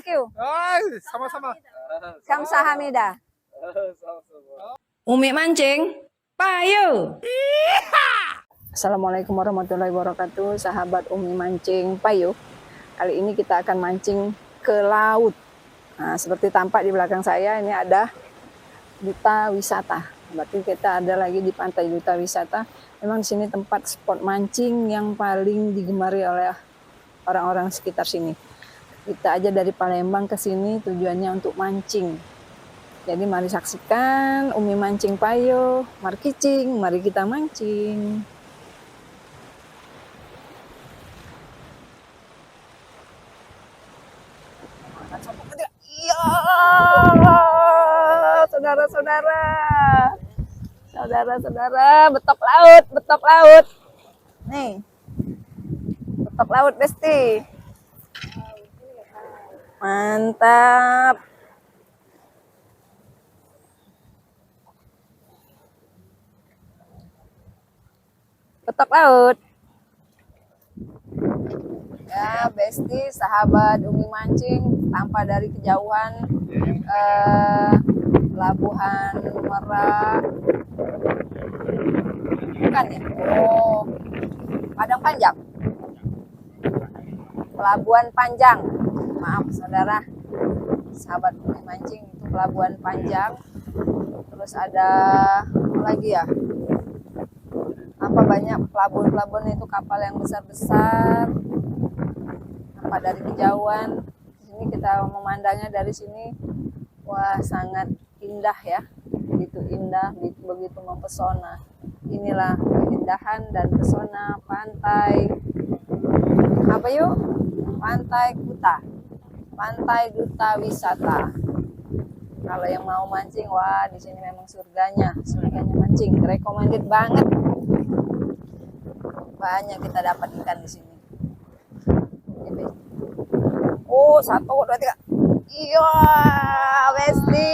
Thank you. Sama-sama. Kamsahamnida. Umi mancing, payo. Assalamualaikum warahmatullahi wabarakatuh, sahabat Umi Mancing Payo. Kali ini kita akan mancing ke laut. Nah, seperti tampak di belakang saya ini ada Duta Wisata. Berarti kita ada lagi di Pantai Duta Wisata. Memang di sini tempat spot mancing yang paling digemari oleh orang-orang sekitar sini. Kita aja dari Palembang ke sini tujuannya untuk mancing. Jadi mari saksikan Umi Mancing Payo. Mari kicing, mari kita mancing. Iya, saudara-saudara, betok laut, nih, betok laut Besti, mantap. Betok laut. Ya, Besti, sahabat Umi Mancing, tampak dari kejauhan Pelabuhan Merak. Bukan ya? Oh, Padang Panjang. Pelabuhan Panjang. Maaf, saudara. Sahabat Umi Mancing, itu Pelabuhan Panjang. Terus ada apa lagi ya? Apa banyak pelabuhan-pelabuhan itu kapal yang besar-besar. Nampak dari kejauhan. Di sini kita memandangnya dari sini, wah sangat indah ya, begitu indah, begitu mempesona. Inilah keindahan dan pesona pantai apa yuk? Pantai Kuta, Pantai Duta Wisata. Kalau yang mau mancing, wah di sini memang surganya mancing, recommended banget. Banyak kita dapat ikan di sini. Oh, 1, 2, 3. Iya, Besti.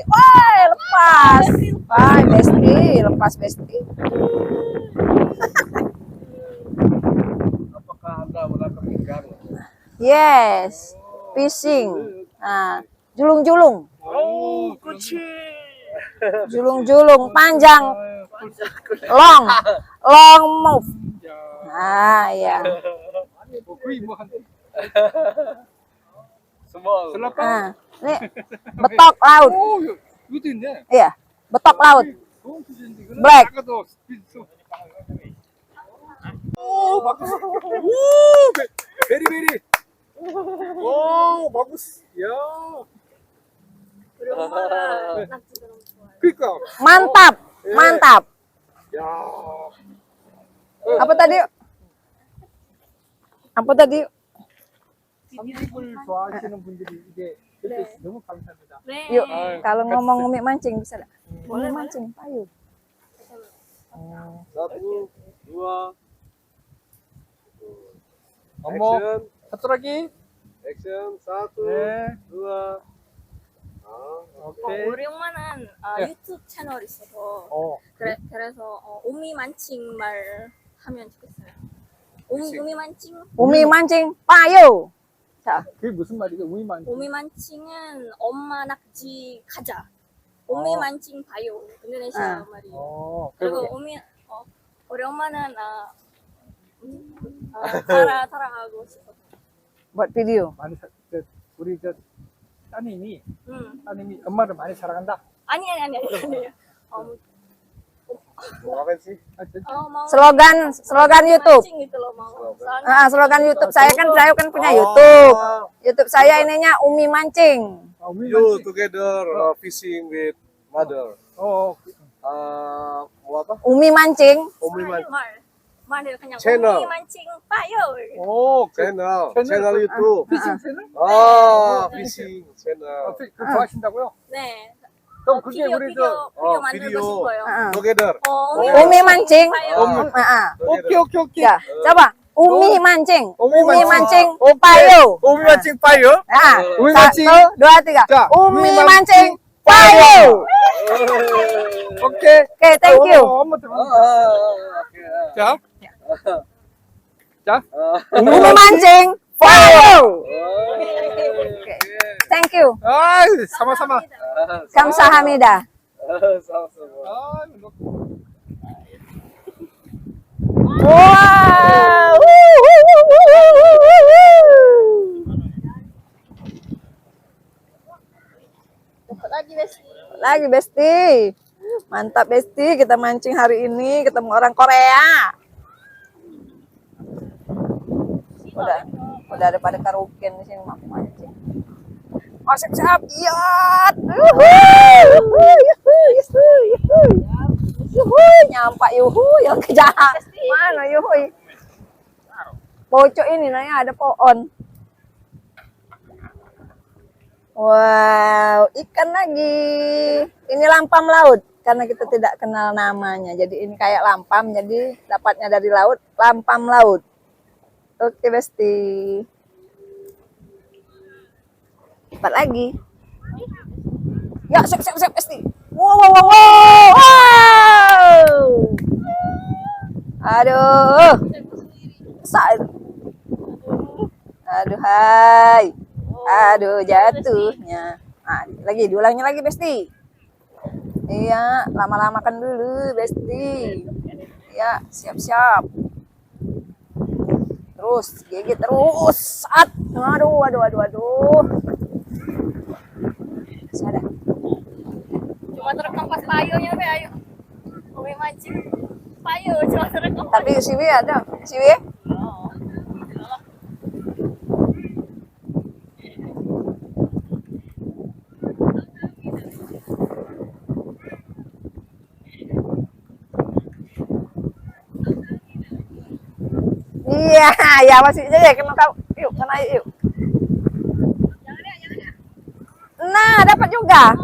Wah, lepas. Wah, Besti, lepas Besti. Apakah Anda menangkap ikan? Yes, fishing. Nah, julung-julung. Oh, kecil. Julung-julung panjang. Long move. Nah, ya. Nah, ini betok laut. Iya, betok laut. Black. Oh, bagus. Very. Oh, bagus. Ya. Kika. Mantap. Ya. Apa tadi? 삼집을 좋아하시는 분들이 이게 이렇게 너무 감사합니다. Yuk, kalau ngomong Umi Mancing bisa enggak? Umi Mancing Payo. 1, 2. 어머, 사투라기. 액션. 1, 네. 2. 오케이. 오랜만한 유튜브 채널 있어서 그래서 오미 만칭 말 하면 좋겠어요. 오미 만칭? Umi Mancing Payo. 자, 그게 무슨 말이죠? 우이만. 오미 만칭은 엄마 낙지 가자. 오미 만칭 봐요. 인도네시아 말이에요. 그리고 오미 오랜만은 살아가고 싶어. buat video. 많이 우리 따님이 엄마를 많이 사랑한다. 아니. 뭐가 지? Slogan YouTube. 만칭 gitu loh mau. Slogan YouTube saya kan punya YouTube. YouTube saya ininya Umi Mancing. You together fishing with mother. 뭐 apa? Umi Mancing. 말을 그냥 채널. 오미 만칭 봐요. 오, 채널 유튜브. 피싱 채널? 피싱 채널. 그 좋아하신다고요? 네. 그럼 그게 우리 비디오 만들고 싶어요. together. Umi Mancing. 오케이. Ya, coba. Umi Mancing. Umi Mancing Oke. Payo. Umi mancing payo. Nah, Umi mancing. 1, 2, 3. 자, Umi Mancing Payo. 오케이. Oke, thank you. 한번 더. 자. 자. Umi Mancing Payo. 오케이. thank you. Ay, sama-sama. Kamsahamnida. Ay, menurut. Wow. Dapat lagi, Besti. Lagi Besti. Mantap Besti, kita mancing hari ini ketemu orang Korea. Udah ada pada karaoke di sini mau mancing. Oh, siap. Iya. Yuhu, nyampak yuhu yang kejahat. Mana yuhu? Pocok ini nanya ada pohon. Wow, ikan lagi. Ini lampam laut karena kita tidak kenal namanya. Jadi ini kayak lampam, jadi dapatnya dari laut, lampam laut. Oke, Besti. Dapat lagi. Ya, siap, Besti. Wow. Aduh. Besar. Aduh, hai. Aduh, jatuhnya. Nah, diulangnya lagi, Besti. Iya, lama-lamakan dulu, Besti. Ya, siap-siap. Terus, gigit terus. Aduh. Sada. Cuma terekam pas payonya, Be, ayo. Umi mancing. Payo, cuma terekam. Tapi siwi ada, siwi. Iya, ya masih aja ya kena kau. Yuk, kena yuk. Nah, dapat juga.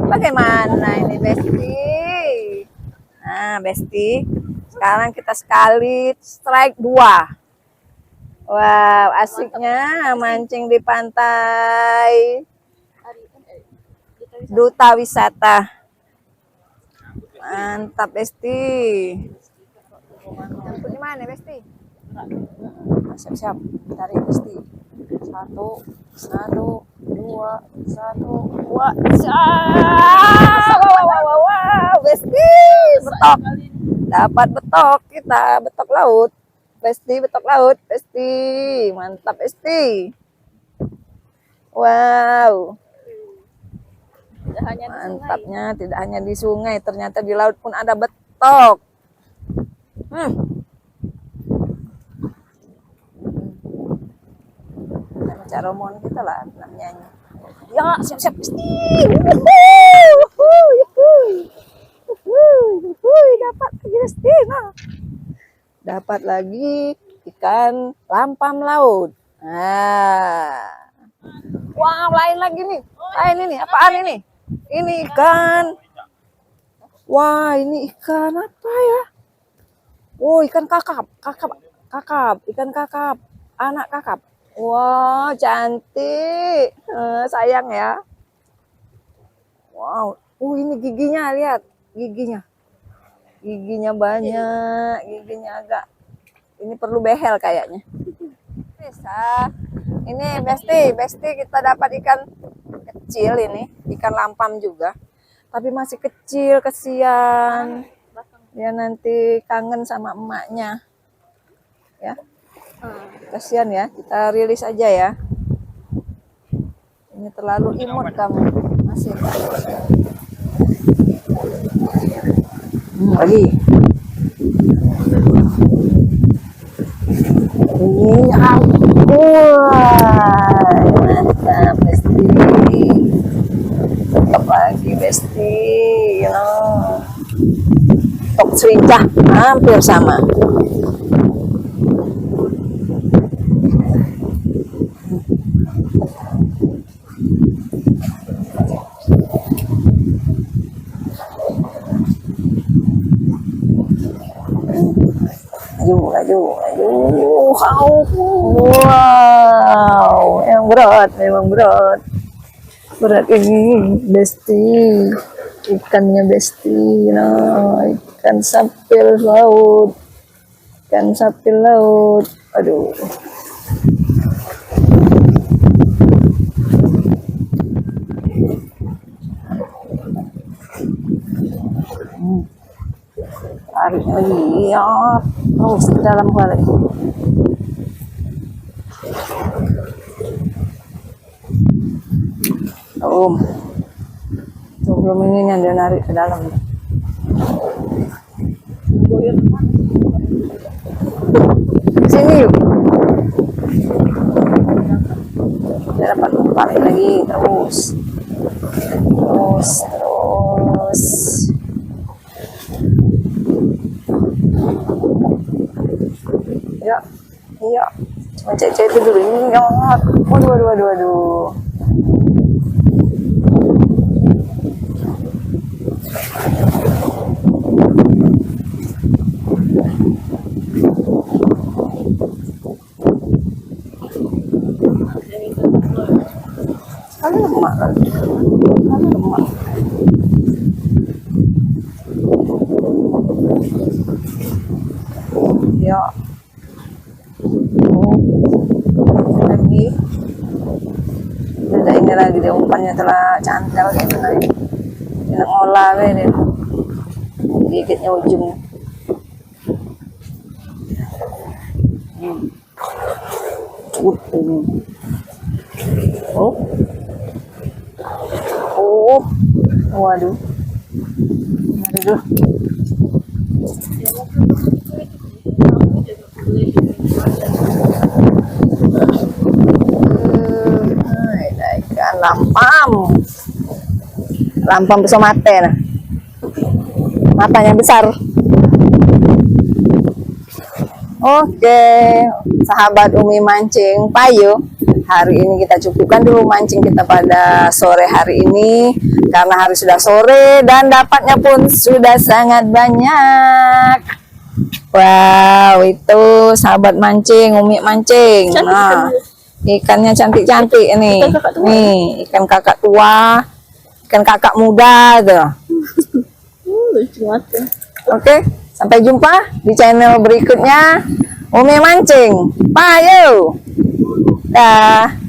Bagaimana ini, Besti? Nah, Besti. Sekarang kita sekali strike 2. Wow, asiknya mancing di pantai Duta Wisata. Mantap, Besti. Nyangkut di mana, Besti? Siap-siap, cari Besti. 1, 2. Wow, Besti, betok. Dapat betok kita, betok laut. Besti, betok laut, Besti. Mantap, Besti. Wow. Tidak hanya di sungai. Mantapnya, tidak hanya di sungai, ternyata di laut pun ada betok. Cara romon kita lah namanya. Ya, siap-siap Besti. Dapat lagi Besti. Nah. Dapat lagi ikan lampam laut. Nah. Wow, lain lagi nih. Lain ini, apaan ini? Ini ikan. Wah, ini ikan apa ya? Oh, ikan kakap. Ikan kakap. Anak kakap. Wow, cantik. Sayang ya. Wow. Ini giginya, lihat. Giginya. Giginya banyak. Giginya agak. Ini perlu behel kayaknya. Bisa. Ini Besti kita dapat ikan kecil ini. Ikan lampam juga. Tapi masih kecil, kesian. Dia nanti kangen sama emaknya. Ya. Kasihan ya, kita rilis aja ya. Ini terlalu imut kamu. Masih. Lagi. Ini mantap Besti. Tetap lagi Besti. Tok Srinjah hampir sama. Laju. Wow, memang berat. Berat ini Besti. Ikannya Besti, ikan sapil laut. Aduh. lagi ya terus ke dalam kali. Tuh belum ini yang dia narik ke dalam. Sini yuk. Dia dapat umpan lagi terus. Ya, iya. Cuma cek itu dulu ini yang waduh. Sekali lemak lagi. Ya. Lagi. Ada ini lagi dia umpannya telah cantel kayak gini. Dia ngolah dia. Gigitnya ujung. Waduh. Mari dulu. Ikan lampam besar mata nah. Matanya besar. Oke, sahabat Umi mancing payu. Hari ini kita cukupkan dulu mancing kita pada sore hari ini karena hari sudah sore dan dapatnya pun sudah sangat banyak. Wow, itu sahabat mancing, Umi mancing. Nah, ikannya cantik-cantik ini. Nih, ikan kakak tua, ikan kakak muda tuh. Lucu banget. Oke, sampai jumpa di channel berikutnya. Umi mancing payu. Dah.